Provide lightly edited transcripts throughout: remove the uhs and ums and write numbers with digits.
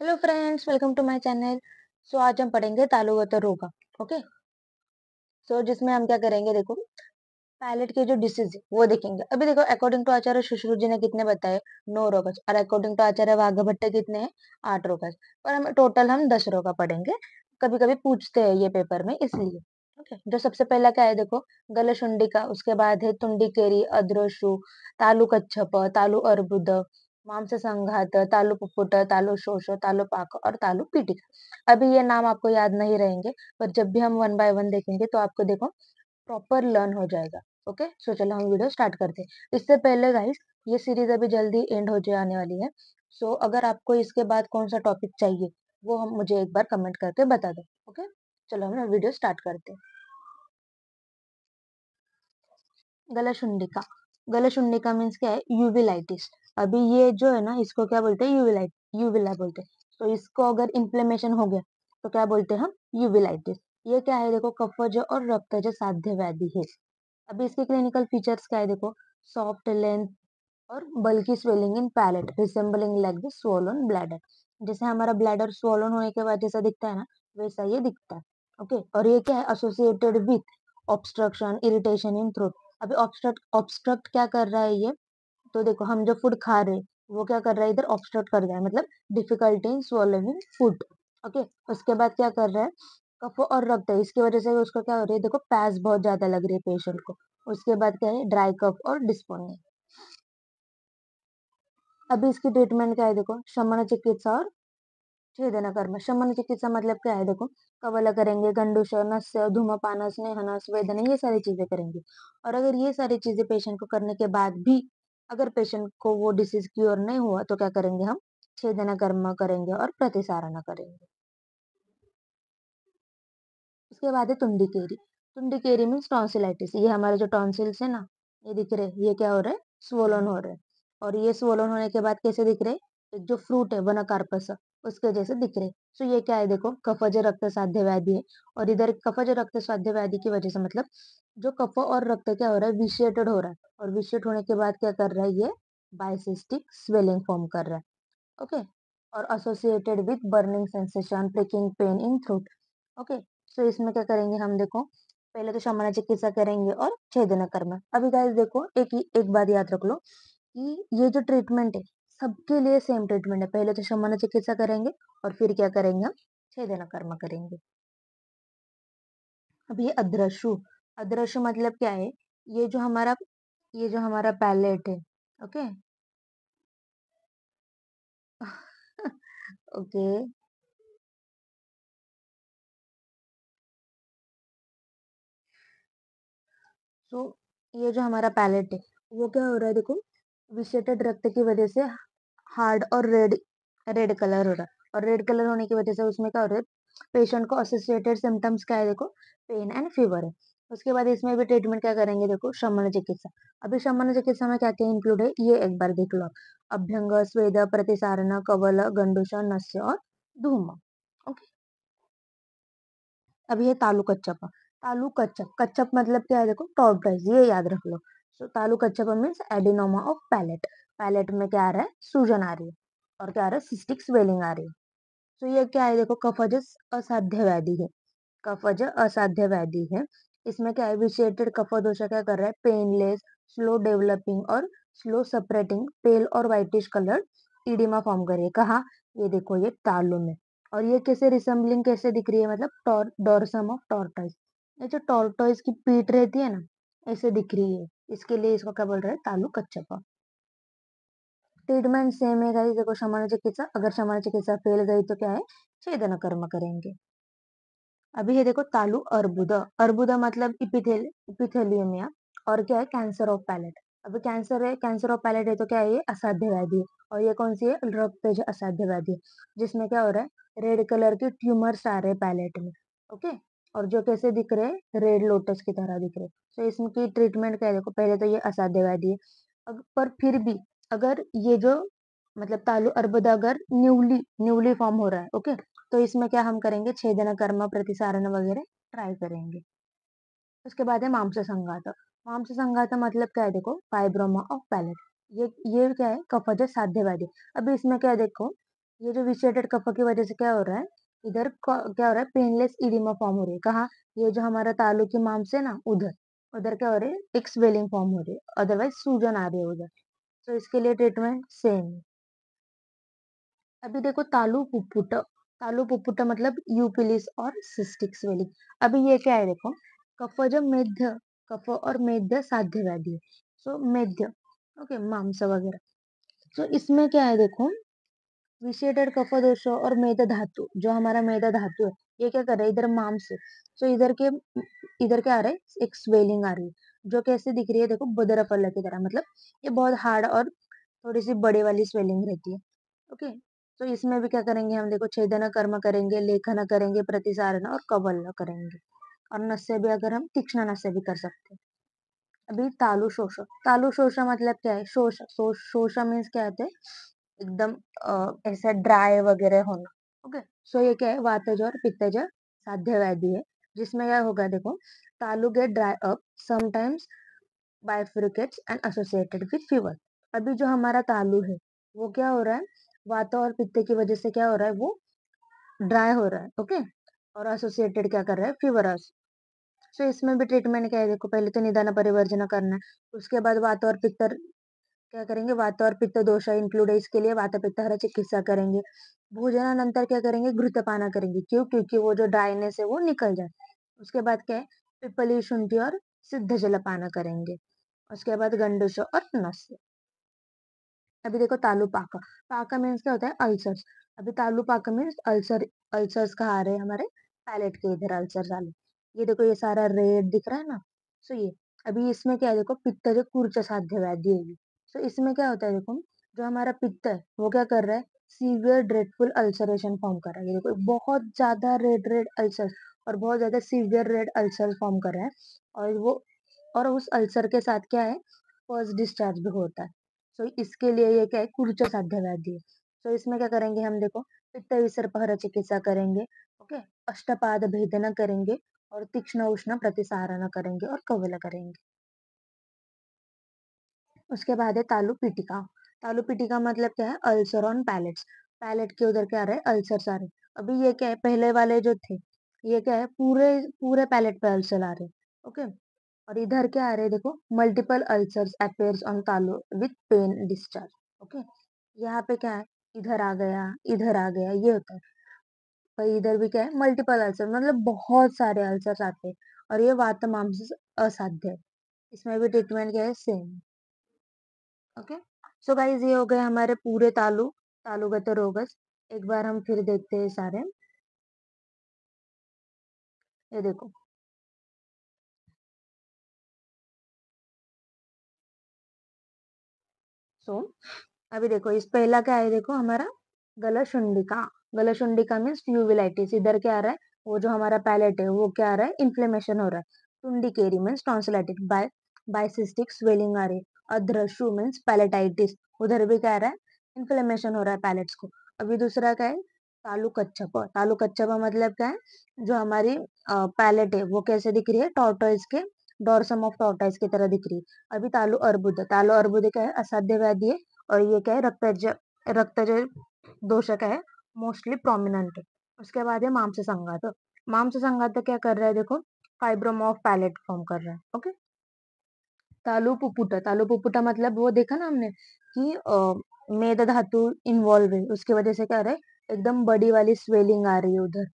Hello friends, welcome to my channel. So आज हम पढ़ेंगे तालुवत रोगा। ओके। सो जिसमें हम क्या करेंगे, देखो पैलेट के जो डिसीज है वो देखेंगे। अभी देखो, अकॉर्डिंग टू आचार्य सुश्रुत जी ने कितने बताए, 9 रोगस, और अकॉर्डिंग टू आचार्य वाघभट्ट कितने हैं, 8 रोगस। और हम टोटल 10 रोगा पढ़ेंगे। कभी कभी पूछते हैं ये पेपर में, इसलिए। ओके। जो सबसे पहला क्या है, देखो गलशुंडिका, उसके बाद है तुंडिकेरी, अद्रशु, तालु कच्छप, तालु अर्बुद, मांस संघात, तालु पुपुट, तालु शोष, तालु पाक और तालु पीटिका। अभी ये नाम आपको याद नहीं रहेंगे, पर जब भी हम वन बाय वन देखेंगे तो आपको देखो प्रॉपर लर्न हो जाएगा। ओके। सो चलो हम वीडियो स्टार्ट करते हैं। इससे पहले गाइस, ये सीरीज अभी जल्दी एंड हो जाने वाली है। सो अगर आपको इसके बाद कौन सा टॉपिक चाहिए, वो हम मुझे एक बार कमेंट करके बता दो। ओके। चलो हम वीडियो स्टार्ट करते हैं। गलशुंडिका। गलशुंडिका मीन्स क्या है, यूविलाइटिस। अभी ये जो है ना, इसको क्या बोलते हैं, यूविलाइट, यूविला बोलते हैं। तो इसको अगर इन्फ्लेमेशन हो गया तो क्या बोलते हैं हम, यूविलाइटिस। ये क्या है, देखो कफज और रक्तज साध्य व्याधि है। अभी इसके क्लिनिकल फीचर्स क्या है, देखो सॉफ्ट लेंथ और बल्कि swelling in palate resembling like the swollen bladder. जैसे हमारा ब्लैडर स्वोलन होने के बाद जैसा दिखता है ना, वैसा ये दिखता है। ओके। और ये क्या है, associated with obstruction, irritation in throat. अभी ऑब्स्ट्रक्ट ऑब्स्ट्रक्ट क्या कर रहा है ये, तो देखो हम जो फूड खा रहे हैं वो क्या कर रहा है, इधर ऑब्स्ट्रक्ट कर रहा है, मतलब difficulty in swallowing food. Okay. उसके बाद क्या कर रहा है, कफ और रक्त है, इसकी वजह से उसको क्या हो रही है, देखो पैस बहुत ज्यादा लग रही है पेशेंट को। उसके बाद क्या है, ड्राई कफ और डिस्पोनिया। अभी इसकी ट्रीटमेंट क्या है, देखो शमन चिकित्सा और छेदन कर्म। शमन चिकित्सा मतलब क्या है, देखो कवल करेंगे, गंडुश, नस्य, धूमपान, स्नेहन, स्वेदन, ये सारी चीजें करेंगे। और अगर ये सारी चीजें पेशेंट को करने के बाद भी अगर पेशेंट को वो डिसीज क्योर नहीं हुआ तो क्या करेंगे हम, छेदन कर्म करेंगे और प्रतिसारण करेंगे। उसके बाद है तुंडी केरी। तुंडी केरी मीन्स टॉन्सिलाइटिस। ये हमारे जो टॉन्सिल्स है ना, ये दिख रहे हैं, ये क्या हो रहा है, स्वोलन हो रहा है। और ये स्वोलन होने के बाद कैसे दिख रहे हैं, एक जो फ्रूट है वनकार्पस, उसके जैसे दिख रहे हैं। सो ये क्या है, देखो कफज रक्त साध्य व्याधि है। और इधर कफज रक्त साध्य व्याधि की वजह से मतलब जो कफ और रक्त क्या हो रहा है, विशिएटेड हो रहा है। और विशिएट होने के बाद क्या कर रहा है, ये बाइसिस्टिक स्वेलिंग फॉर्म कर रहा है। ओके। और associated with burning sensation, pricking pain in throat. Okay. So इसमें क्या करेंगे हम, देखो पहले तो शमन चिकित्सा करेंगे और छेदन कर्म। अभी गाइस देखो, एक बात याद रख लो कि ये जो ट्रीटमेंट है सबके लिए सेम ट्रीटमेंट है। पहले तो शमन चिकित्सा करेंगे और फिर क्या करेंगे हम, छेदन कर्म करेंगे। अब ये अदृश्य, अदृश्य मतलब क्या है, ये जो हमारा ये जो हमारा पैलेट है। ओके। ओके। सो ये जो हमारा पैलेट है वो क्या हो रहा है, देखो विषेटेड रक्त की वजह से हार्ड और रेड, रेड कलर हो रहा है। और रेड कलर होने की वजह से उसमें क्या हो रहा है, पेशेंट को एसोसिएटेड सिम्टम्स क्या है, देखो पेन एंड फीवर है। उसके बाद इसमें भी ट्रीटमेंट क्या करेंगे, देखो शमन चिकित्सा। अभी शमन चिकित्सा में क्या क्या इंक्लूड है, ये एक बार देख लो आप। अभ्यंग, स्वेद, प्रतिसारण, कवल, गंडूष, नस्य और धूम। ओके। अब ये तालु कच्छप। तालु कच्छप, कच्छप मतलब क्या है, देखो टॉर्टोइज, ये याद रख लो। सो तालु कच्छप means adenoma of palate. Palate में क्या आ रहा है, सूजन आ रही है। और क्या आ रहा है, सिस्टिक स्वेलिंग आ रही है। तो ये क्या है, देखो कफज असाध्य व्याधि है। कफज असाध्य व्याधि है। इसमें क्या है, विशिएटेड कफ दोषा क्या कर रहा है, पेनलेस, स्लो डेवलपिंग और स्लो सेपरेटिंग पेल और व्हाइटिश कलर इडिमा फॉर्म कर रही है। कहाँ, ये देखो ये तालु में। और ये कैसे रिसेंबलिंग कैसे दिख रही है, मतलब डोरसम ऑफ टॉर्टोइज। ये जो टॉर्टोइज की पीठ रहती है ना, ऐसे दिख रही है। इसके लिए इसको क्या बोल रहे हैं, तालु कच्छपा। ट्रीटमेंट सेम है गाइस, देखो शमन चिकित्सा, अगर शमन चिकित्सा फेल गई तो क्या है, छेदन कर्म करेंगे। अभी ये देखो तालु अर्बुद। अर्बुद मतलब इपिथेलियमिया। और क्या है, कैंसर ऑफ पैलेट। अभी कैंसर है, कैंसर ऑफ पैलेट है तो क्या है, ये असाध्य व्याधि है। और ये कौन सी है, रक्तज असाध्य व्याधि है। जिसमें क्या हो रहा है, रेड कलर के ट्यूमर्स आ रहे हैं पैलेट में। ओके। और जो कैसे दिख रहे हैं, रेड लोटस की तरह दिख रहे हैं। तो इसकी ट्रीटमेंट क्या है, देखो पहले तो ये असाध्य व्याधि है। पर फिर भी अगर ये जो मतलब तालु अर्बुद अगर न्यूली न्यूली फॉर्म हो रहा है, ओके, तो इसमें क्या हम करेंगे, छेदन कर्म, प्रतिसारण वगैरह ट्राई करेंगे। उसके बाद है मांस संघात। मांस संघात मतलब क्या है, देखो फाइब्रोमा ऑफ पैलेट। ये क्या है, कफज साध्य व्याधि। अभी इसमें क्या है, देखो ये जो विसिएटेड कफ की वजह से क्या हो रहा है, इधर क्या हो रहा है, पेनलेस इडिमा फॉर्म हो रही है। कहाँ? ये जो हमारा तालु की मांस है ना, उधर उधर क्या हो रही है, एक स्वेलिंग फॉर्म हो रही है, अदरवाइज सूजन आ रही है उधर। तो इसके लिए ट्रीटमेंट सेम। अभी देखो तालु पुप्पुट मतलब यूपिलिस और सिस्टिक स्वेलिंग। अभी ये क्या है देखो, कफज मेध्य, कफ और मेध्य साध्य व्याधि है। सो मेध्य, ओके, मांस वगैरह। तो इसमें क्या है देखो, विशेषण कफ दोष और मेद धातु, जो हमारा मेद धातु है, ये क्या कर रहा है, इधर मांस है। तो इधर क्या आ रहा है, एक स्वेलिंग आ रही है, जो कैसे दिख रही है देखो, बदरफल की तरह, मतलब ये बहुत हार्ड और थोड़ी सी बड़ी वाली स्वेलिंग रहती है। ओके। तो इसमें भी क्या करेंगे हम देखो, छेदन कर्म करेंगे, लेखन करेंगे, प्रतिसारण और कवल करेंगे। और नस्य भी अगर हम तीक्ष्ण नस्य भी कर सकते हैं। अभी तालु शोष मतलब क्या है, शोष मीन्स क्या होता है, एकदम ऐसा ड्राई वगैरह होना। ओके। सो ये क्या है, वातज और पित्तज साध्य व्याधि है, जिसमें क्या होगा देखो, तालु get dry up sometimes, bifurcates and associated with fever. अभी जो हमारा तालु है, वो क्या हो रहा है, वात और पित्त की वजह से क्या हो रहा है, वो ड्राई हो रहा है। ओके। और एसोसिएटेड क्या कर रहा है, फीवर। सो इसमें भी ट्रीटमेंट क्या है देखो, पहले तो निदान परिवर्जन करना है, उसके बाद वात और पित्त क्या करेंगे, वात और पित्त दोष इंक्लूड है, इसके लिए वात पित्त हर चिकित्सा करेंगे। भोजनानंतर क्या करेंगे, घृतपाना करेंगे। क्यों? क्योंकि वो जो ड्राइनेस है वो निकल जाए। उसके बाद क्या है, पिपली शुंठी और सिद्ध जलपाना करेंगे। उसके बाद गंडूस और नस। अभी देखो तालु पाका, पाका मीन्स क्या होता है, अल्सर्स। अभी तालु पाका मीन्स अल्सर्स कहाँ आ रहे हैं, हमारे पैलेट के इधर अल्सर्स आ रहे हैं। ये देखो, ये सारा रेड दिख रहा है ना। सो ये अभी इसमें क्या है देखो, पित्त जो कूर्च साध्य व्याधि है ये। सो इसमें क्या होता है देखो, जो हमारा पित्त है वो क्या कर रहा है, सीवियर ड्रेडफुल अल्सरेशन फॉर्म कर रहा है। ये देखो, बहुत ज्यादा रेड रेड अल्सर और बहुत ज्यादा सीवियर रेड अल्सर फॉर्म कर रहा है। और वो, और उस अल्सर के साथ क्या है, फर्स्ट डिस्चार्ज भी होता है। सो इसके लिए ये क्या है, कुर्च साध्य व्याधि है। सो इसमें क्या करेंगे हम देखो, पित्त विसर्पहर चिकित्सा करेंगे। ओके। अष्टपाद भेदन करेंगे, और तीक्ष्ण उष्ण प्रतिसारण करेंगे, और कवल करेंगे। उसके बाद है तालु पिटिका। तालु पिटिका मतलब क्या है, अल्सर ऑन पैलेट्स। पैलेट के उधर क्या आ रहा है, अल्सर आ रहे हैं। अभी ये क्या है, पहले वाले जो थे, ये क्या है, पूरे पूरे पैलेट पे अल्सर आ रहे हैं। ओके। और इधर क्या आ रहे हैं देखो, मल्टीपल अल्सर्स अपेयर्स ऑन तालु विथ पेन डिस्चार्ज। ओके। यहाँ पे क्या है, इधर आ गया, इधर आ गया, ये होता है। पर इधर भी क्या है, मल्टीपल अल्सर, मतलब बहुत सारे अल्सर्स आते हैं। और ये वात मांस असाध्य है। इसमें भी ट्रीटमेंट क्या है, सेम। ओके। सो गाइज, ये हो गए हमारे पूरे तालुगत रोगस। एक बार हम फिर देखते हैं सारे। ये देखो। सो अभी देखो, इस पहला क्या है देखो, हमारा गलशुंडिका। गलशुंडिका मीन्स यूविलाइटिस। इधर क्या आ रहा है, वो जो हमारा पैलेट है वो क्या आ रहा है, इन्फ्लेमेशन हो रहा है। टुंडिकेरी मीन्स टॉन्सिलाइटिस, बाइसिस्टिक स्वेलिंग आ रही है। अध्रशु मीन्स पैलेटाइटिस, उधर भी क्या आ रहा है, इन्फ्लेमेशन हो रहा है पैलेट्स को। अभी दूसरा क्या है, तालु कच्छप। तालु कच्छप मतलब क्या है, जो हमारी पैलेट है वो कैसे दिख रही है, टॉर्टोइज के, डोरसम ऑफ टॉर्टोइज की तरह दिख रही है। अभी तालु अर्बुद क्या है, असाध्य व्याधि है। और ये क्या है, रक्तज दोष का है, मोस्टली प्रोमिनेंट है। उसके बाद है मांस संघात। मांस संघात क्या कर रहा है देखो, फाइब्रोम ऑफ पैलेट फॉर्म कर रहा है। ओके। तालु पुपुटा मतलब वो देखा ना हमने कि मेद धातु इन्वॉल्व है, उसकी वजह से क्या हो रहा है, एकदम बड़ी वाली स्वेलिंग आ रही है उधर।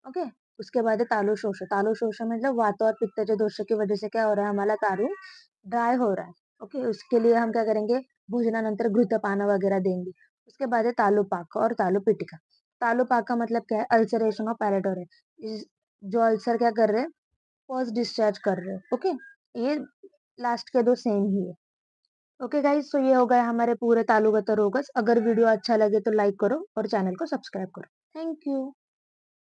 ओके। उसके बाद है तालु शोष मतलब वात और पित्त के दोष की वजह से क्या हो रहा है, हमारा तालु ड्राई हो रहा है। ओके। उसके लिए हम क्या करेंगे, भोजनानंतर घृतपान वगैरह देंगे। उसके बाद है तालु पाक और तालु पिटिका। तालु पाक का मतलब क्या है, अल्सरेशन ऑफ पैलेट हो रहा है। जो अल्सर क्या कर रहे हैं, फर्स्ट डिस्चार्ज कर रहे हैं। ओके। ये लास्ट के दो सेम ही है। ओके गाइस, तो ये हो गया हमारे पूरे तालुगत रोगस। अगर वीडियो अच्छा लगे तो लाइक करो और चैनल को सब्सक्राइब करो। Thank you.